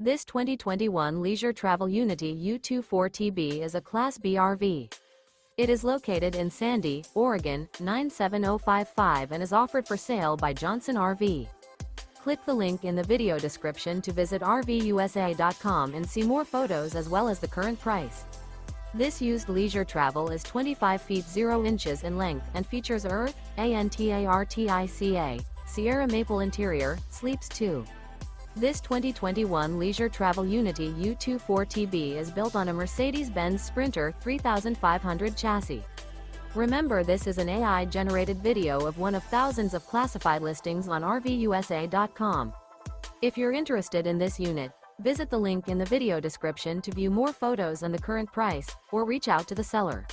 This 2021 Leisure Travel Unity U24TB is a Class B RV. It is located in Sandy, Oregon, 97055 and is offered for sale by Johnson RV. Click the link in the video description to visit RVUSA.com and see more photos as well as the current price. This used leisure travel is 25 feet 0 inches in length and features earth, ANTARTICA, Sierra Maple interior, sleeps 2. This 2021 Leisure Travel Unity U24TB is built on a Mercedes-Benz Sprinter 3500 chassis. Remember, this is an AI-generated video of one of thousands of classified listings on RVUSA.com. If you're interested in this unit, visit the link in the video description to view more photos and the current price, or reach out to the seller.